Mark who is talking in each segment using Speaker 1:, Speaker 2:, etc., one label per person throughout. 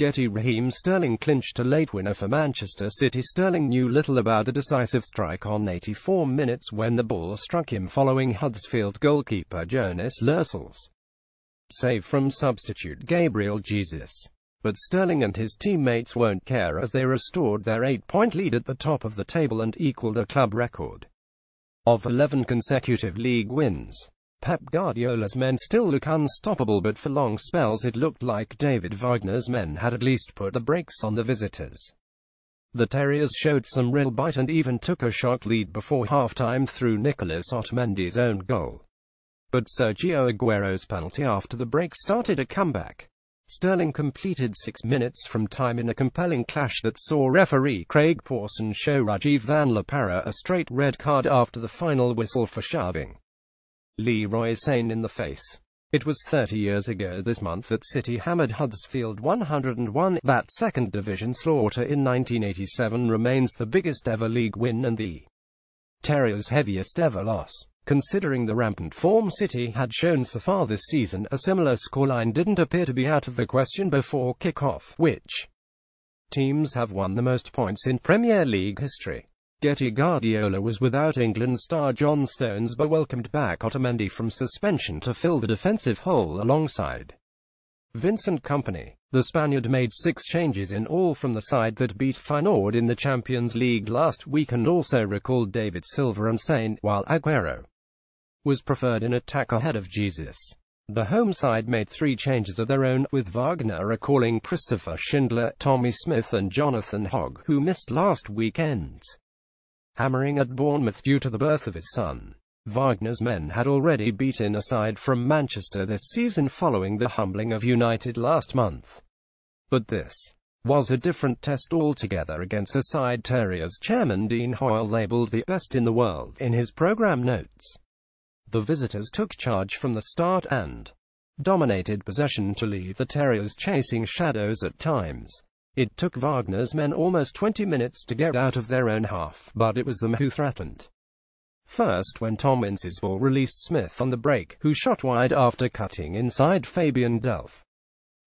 Speaker 1: GETTY Raheem Sterling clinched a late winner for Manchester City. Sterling knew little about the decisive strike on 84 minutes when the ball struck him following Huddersfield goalkeeper Jonas Lossl's save from substitute Gabriel Jesus. But Sterling and his teammates won't care as they restored their 8-point lead at the top of the table and equaled a club record of 11 consecutive league wins. Pep Guardiola's men still look unstoppable, but for long spells it looked like David Wagner's men had at least put the brakes on the visitors. The Terriers showed some real bite and even took a shock lead before half-time through Nicolas Otamendi's own goal. But Sergio Aguero's penalty after the break started a comeback. Sterling completed 6 minutes from time in a compelling clash that saw referee Craig Pawson show Rajiv Van La Parra a straight red card after the final whistle for shoving Leroy Sane in the face. It was 30 years ago this month that City hammered Huddersfield 101. That second division slaughter in 1987 remains the biggest ever league win and the Terriers' heaviest ever loss. Considering the rampant form City had shown so far this season, a similar scoreline didn't appear to be out of the question before kick-off. Which teams have won the most points in Premier League history? GETTY Guardiola was without England star John Stones but welcomed back Otamendi from suspension to fill the defensive hole alongside Vincent Kompany. The Spaniard made 6 changes in all from the side that beat Feyenoord in the Champions League last week and also recalled David Silva and Sane, while Aguero was preferred in attack ahead of Jesus. The home side made 3 changes of their own, with Wagner recalling Christopher Schindler, Tommy Smith and Jonathan Hogg, who missed last weekend's hammering at Bournemouth due to the birth of his son. Wagner's men had already beaten a side from Manchester this season following the humbling of United last month. But this was a different test altogether against a side Terriers chairman Dean Hoyle labelled the best in the world in his programme notes. The visitors took charge from the start and dominated possession to leave the Terriers chasing shadows at times. It took Wagner's men almost 20 minutes to get out of their own half, but it was them who threatened. First when Tomlins's ball released Smith on the break, who shot wide after cutting inside Fabian Delph.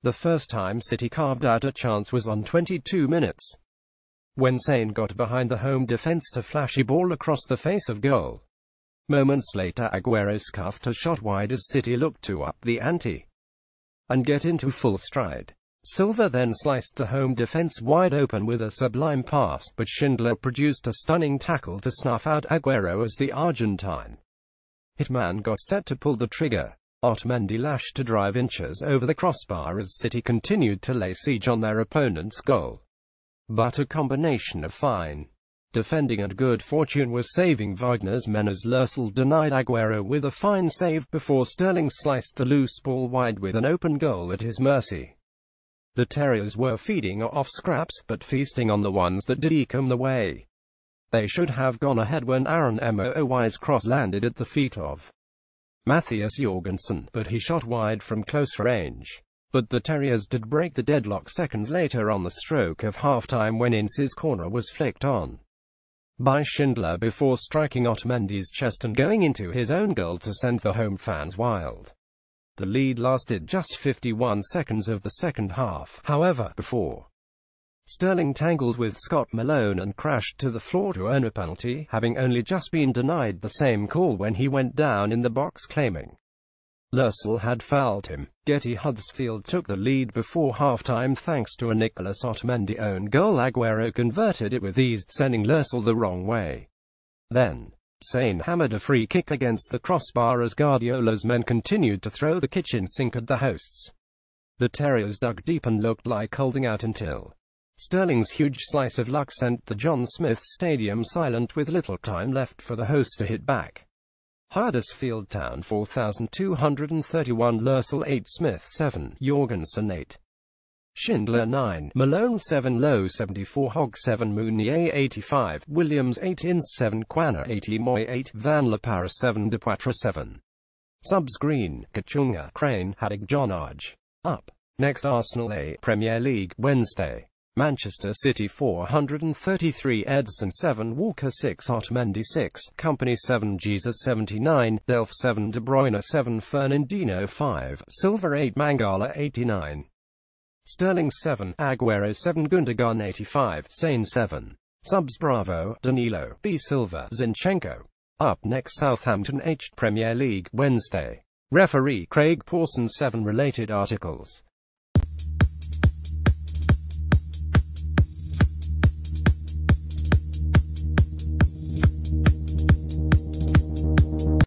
Speaker 1: The first time City carved out a chance was on 22 minutes, when Sane got behind the home defence to flash a ball across the face of goal. Moments later Aguero scuffed a shot wide as City looked to up the ante and get into full stride. Silva then sliced the home defence wide open with a sublime pass, but Schindler produced a stunning tackle to snuff out Aguero as the Argentine hitman got set to pull the trigger. Otamendi lashed to drive inches over the crossbar as City continued to lay siege on their opponent's goal. But a combination of fine defending and good fortune was saving Wagner's men as Lossl denied Aguero with a fine save before Sterling sliced the loose ball wide with an open goal at his mercy. The Terriers were feeding off scraps, but feasting on the ones that did come the way. They should have gone ahead when Aaron Moy's cross landed at the feet of Matthias Jorgensen, but he shot wide from close range. But the Terriers did break the deadlock seconds later on the stroke of half-time when Ince's corner was flicked on by Schindler before striking Otamendi's chest and going into his own goal to send the home fans wild. The lead lasted just 51 seconds of the second half, however, before Sterling tangled with Scott Malone and crashed to the floor to earn a penalty, having only just been denied the same call when he went down in the box claiming Lossl had fouled him. Huddersfield took the lead before half-time thanks to a Nicolas Otamendi own goal. Aguero converted it with ease, sending Lossl the wrong way. Then Sane hammered a free kick against the crossbar as Guardiola's men continued to throw the kitchen sink at the hosts. The Terriers dug deep and looked like holding out until Sterling's huge slice of luck sent the John Smith Stadium silent with little time left for the hosts to hit back. Huddersfield Town 4,231, Lossl 8, Smith 7, Jorgensen 8, Schindler 9, Malone 7, Lowe 74, Hogg 7, Mounier 85, Williams 8, Ince 7, Quaner 80, Moy 8, Van La Parra 7, Depoitre 7. Subs Green, Kachunga, Crane, Haddock, John Arge. Up next, Arsenal A, Premier League, Wednesday. Manchester City 433, Edson 7, Walker 6, Otamendi 6, Kompany 7, Jesus 79, Delph 7, De Bruyne 7, Fernandinho 5, Silva 8, Mangala 89. Sterling 7, Aguero 7, Gundogan 85, Sane 7. Subs Bravo, Danilo, B. Silva, Zinchenko. Up next, Southampton H Premier League, Wednesday. Referee Craig Pawson. 7 related articles.